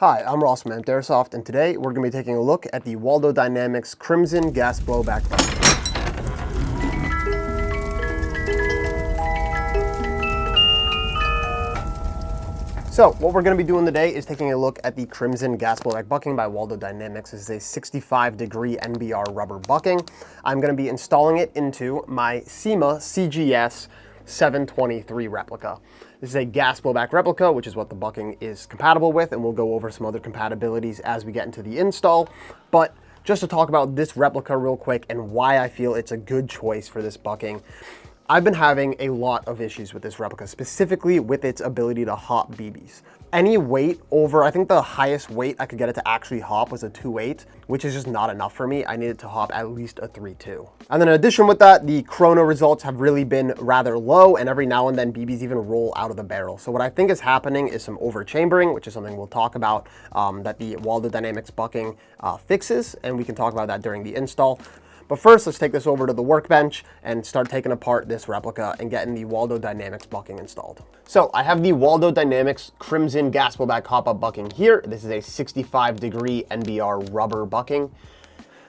Hi, I'm Ross from Airsoft, and today we're going to be taking a look at the Waldo Dynamics Crimson Gas Blowback Bucket. So what we're going to be doing today is taking a look at the Crimson Gas Blowback Bucking by Waldo Dynamics. This is a 65-degree NBR rubber bucking. I'm going to be installing it into my Cyma CGS 723 replica. This is a gas blowback replica, which is what the bucking is compatible with, and we'll go over some other compatibilities as we get into the install. But just to talk about this replica real quick and why I feel it's a good choice for this bucking, I've been having a lot of issues with this replica, specifically with its ability to hop BBs. Any weight over, I think the highest weight I could get it to actually hop was a 2.8, which is just not enough for me. I needed to hop at least a 3.2. And then in addition with that, the chrono results have really been rather low, and every now and then BBs even roll out of the barrel. So what I think is happening is some overchambering, which is something we'll talk about that the Waldo Dynamics bucking fixes, and we can talk about that during the install. But first, let's take this over to the workbench and start taking apart this replica and getting the Waldo Dynamics bucking installed. So I have the Waldo Dynamics Crimson Gas Blowback Hop-Up bucking here. This is a 65-degree NBR rubber bucking.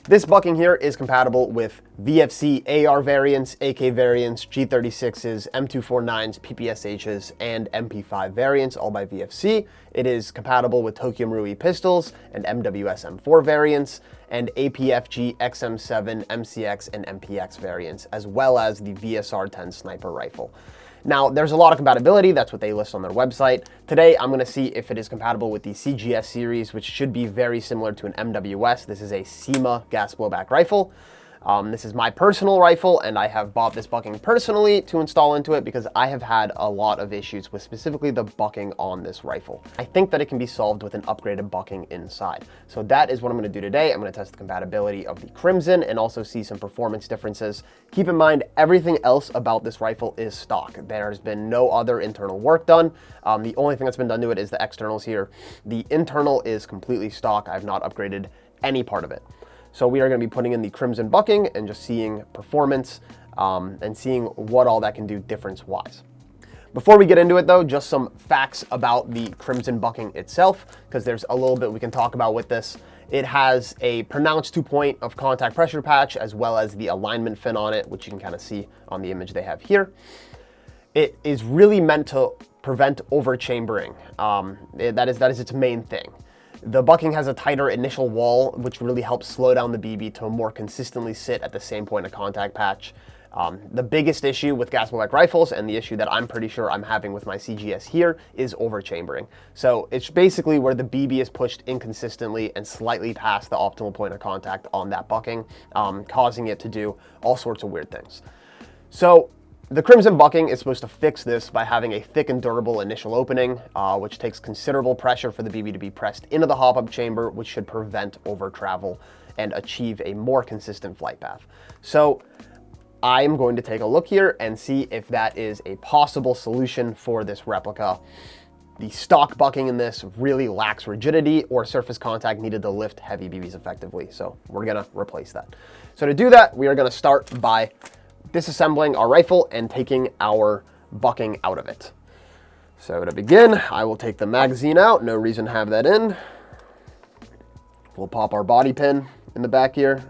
This bucking here is compatible with VFC AR variants, AK variants, G36s, M249s, PPSHs, and MP5 variants, all by VFC. It is compatible with Tokyo Marui pistols and MWS M4 variants, and APFG XM7, MCX, and MPX variants, as well as the VSR-10 sniper rifle. Now, there's a lot of compatibility. That's what they list on their website. Today, I'm going to see if it is compatible with the CGS series, which should be very similar to an MWS. This is a Cyma gas blowback rifle. This is my personal rifle, and I have bought this bucking personally to install into it because I have had a lot of issues with specifically the bucking on this rifle. I think that it can be solved with an upgraded bucking inside. So that is what I'm going to do today. I'm going to test the compatibility of the Crimson and also see some performance differences. Keep in mind, everything else about this rifle is stock. There's been no other internal work done. The only thing that's been done to it is the externals here. The internal is completely stock. I've not upgraded any part of it. So we are going to be putting in the Crimson bucking and just seeing performance and seeing what all that can do difference-wise. Before we get into it though, just some facts about the Crimson bucking itself, because there's a little bit we can talk about with this. It has a pronounced 2-point of contact pressure patch, as well as the alignment fin on it, which you can kind of see on the image they have here. It is really meant to prevent overchambering. That is its main thing. The bucking has a tighter initial wall, which really helps slow down the BB to more consistently sit at the same point of contact patch. The biggest issue with gas blowback rifles, and the issue that I'm pretty sure I'm having with my CGS here, is overchambering. So it's basically where the BB is pushed inconsistently and slightly past the optimal point of contact on that bucking, causing it to do all sorts of weird things. So the Crimson bucking is supposed to fix this by having a thick and durable initial opening, which takes considerable pressure for the BB to be pressed into the hop-up chamber, which should prevent over travel and achieve a more consistent flight path. So I'm going to take a look here and see if that is a possible solution for this replica. The stock bucking in this really lacks rigidity or surface contact needed to lift heavy BBs effectively, so we're gonna replace that. So to do that, we are gonna start by disassembling our rifle and taking our bucking out of it. So to begin, I will take the magazine out. No reason to have that in. We'll pop our body pin in the back here.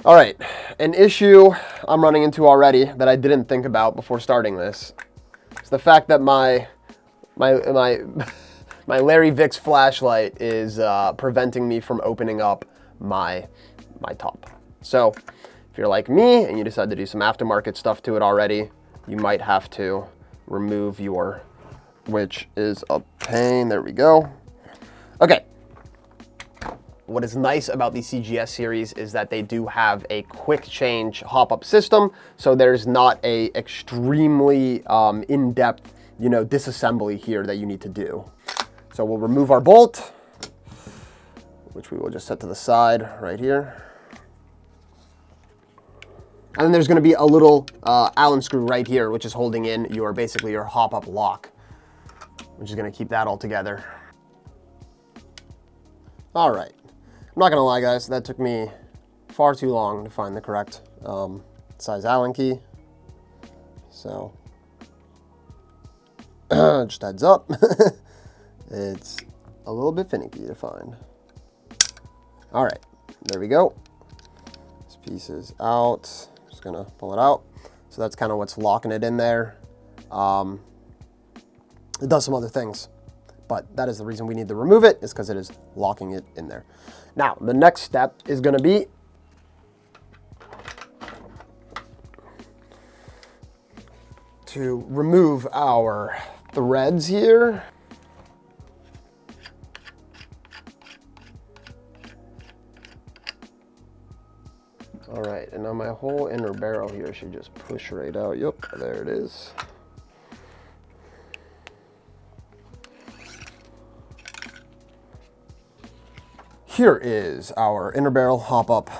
All right, an issue I'm running into already that I didn't think about before starting this is the fact that my Larry Vicks flashlight is preventing me from opening up my top. So if you're like me and you decide to do some aftermarket stuff to it already, you might have to remove your, which is a pain. There we go. Okay. What is nice about the CGS series is that they do have a quick change hop-up system, so there's not a extremely in-depth, disassembly here that you need to do. So we'll remove our bolt, which we will just set to the side right here. And then there's going to be a little Allen screw right here, which is holding in basically your hop-up lock, which is going to keep that all together. All right. I'm not gonna lie, guys, that took me far too long to find the correct size Allen key. So, just heads up, it's a little bit finicky to find. All right, there we go. This piece is out. Just gonna pull it out. So that's kind of what's locking it in there. It does some other things, but that is the reason we need to remove it, is because it is locking it in there. Now, the next step is going to be to remove our threads here. All right, and now my whole inner barrel here should just push right out. Yep, there it is. Here is our inner barrel hop-up,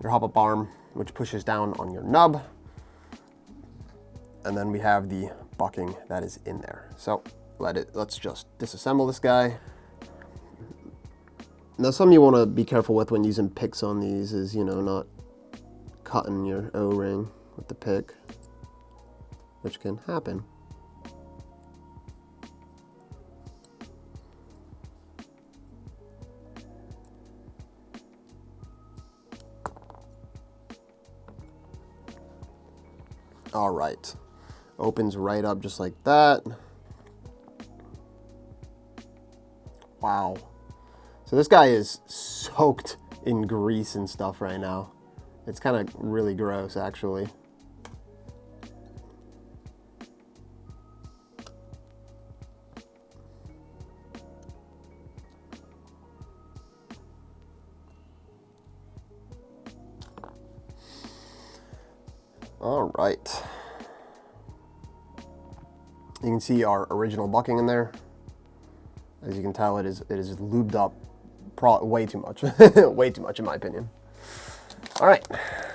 your hop-up arm, which pushes down on your nub. And then we have the bucking that is in there. So let's just disassemble this guy. Now, something you want to be careful with when using picks on these is, you know, not cutting your O-ring with the pick, which can happen. All right, opens right up just like that. Wow. So this guy is soaked in grease and stuff right now. It's kind of really gross, actually. All right. You can see our original bucking in there. As you can tell, it is lubed up way too much. Way too much in my opinion. All right,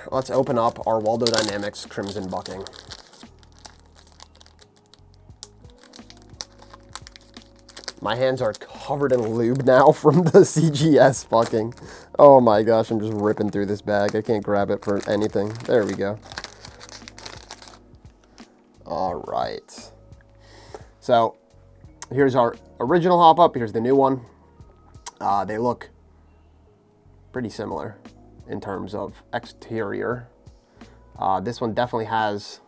let's open up our Waldo Dynamics Crimson bucking. My hands are covered in lube now from the CGS bucking. Oh my gosh, I'm just ripping through this bag. I can't grab it for anything. There we go. All right. So here's our original hop-up. Here's the new one. They look pretty similar in terms of exterior. This one definitely has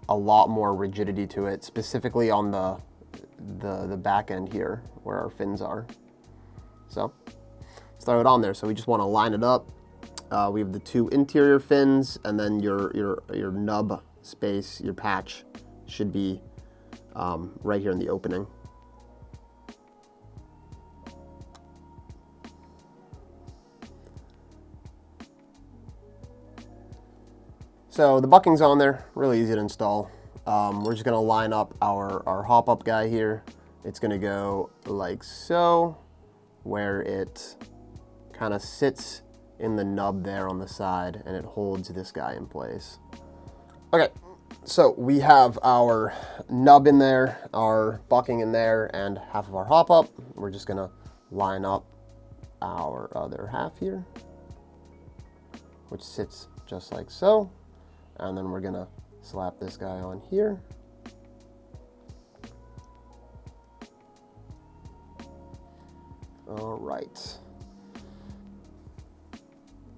a lot more rigidity to it, specifically on the back end here where our fins are. So let's throw it on there. So we just want to line it up. We have the two interior fins, and then your nub space, your patch, should be right here in the opening. So the bucking's on there, really easy to install. We're just gonna line up our hop-up guy here. It's gonna go like so, where it kind of sits in the nub there on the side, and it holds this guy in place. Okay, so we have our nub in there, our bucking in there, and half of our hop-up. We're just gonna line up our other half here, which sits just like so. And then we're gonna slap this guy on here. All right.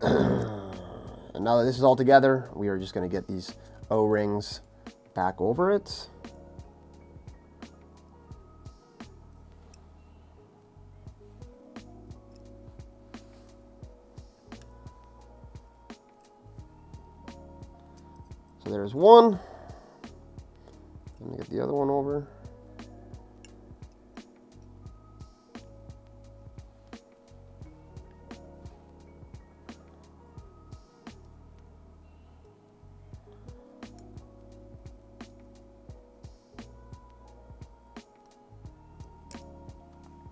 And now that this is all together, we are just gonna get these O-rings back over it. So there's one. Let me get the other one over.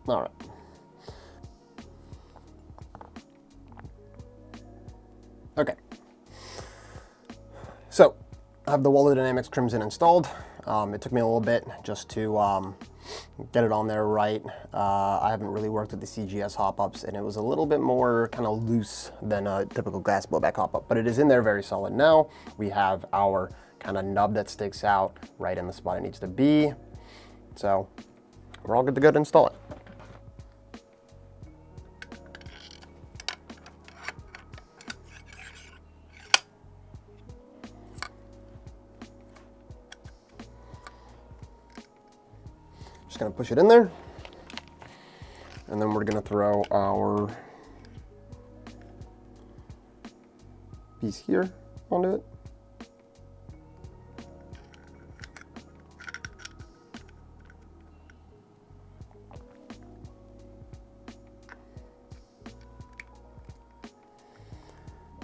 All right. Okay. So I have the Waldo Dynamics Crimson installed. It took me a little bit just to get it on there right. I haven't really worked with the CGS hop-ups, and it was a little bit more kind of loose than a typical gas blowback hop-up, but it is in there very solid now. We have our kind of nub that sticks out right in the spot it needs to be. So we're all good to go to install it. Just gonna push it in there, and then we're gonna throw our piece here onto it.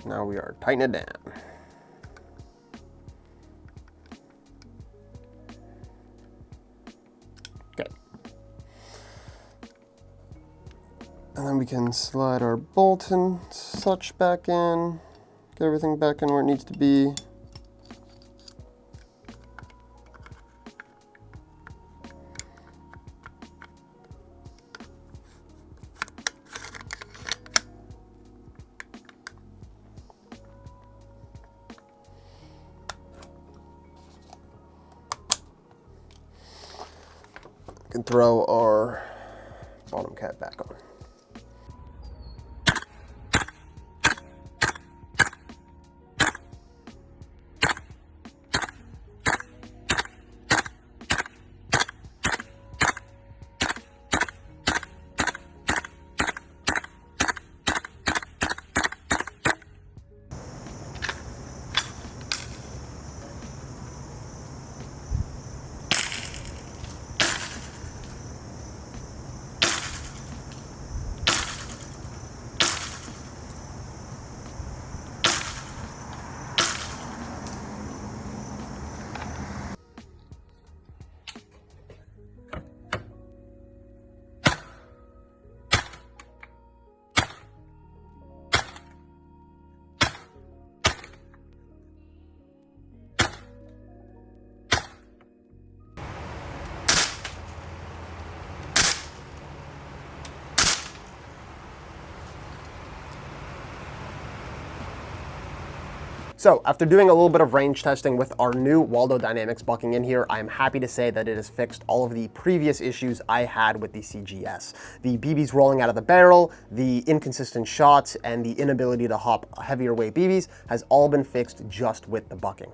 Now we are tightening it down. Okay. And then we can slide our bolt and such back in, get everything back in where it needs to be. Can throw our bottom cap back on. So after doing a little bit of range testing with our new Waldo Dynamics bucking in here, I am happy to say that it has fixed all of the previous issues I had with the CGS. The BBs rolling out of the barrel, the inconsistent shots, and the inability to hop heavier weight BBs has all been fixed just with the bucking.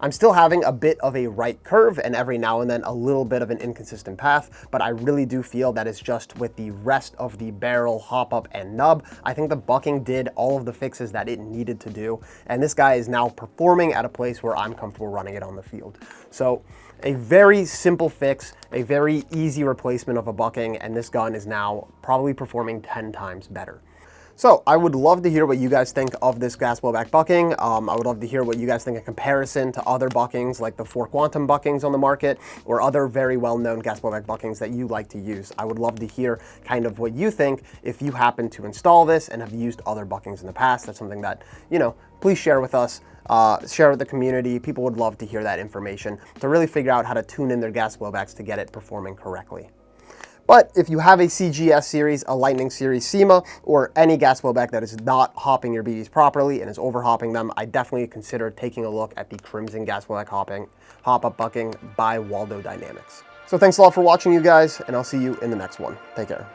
I'm still having a bit of a right curve and every now and then a little bit of an inconsistent path, but I really do feel that it's just with the rest of the barrel, hop up, and nub. I think the bucking did all of the fixes that it needed to do, and this guy is now performing at a place where I'm comfortable running it on the field. So a very simple fix, a very easy replacement of a bucking, and this gun is now probably performing 10 times better. So I would love to hear what you guys think of this gas blowback bucking. I would love to hear what you guys think in comparison to other buckings like the 4 Quantum buckings on the market or other very well-known gas blowback buckings that you like to use. I would love to hear kind of what you think if you happen to install this and have used other buckings in the past. That's something that, please share with us. Share with the community. People would love to hear that information to really figure out how to tune in their gas blowbacks to get it performing correctly. But if you have a CGS series, a Lightning Series Cyma, or any gas blowback that is not hopping your BBs properly and is over hopping them, I definitely consider taking a look at the Crimson gas blowback hop-up bucking by Waldo Dynamics. So thanks a lot for watching, you guys, and I'll see you in the next one. Take care.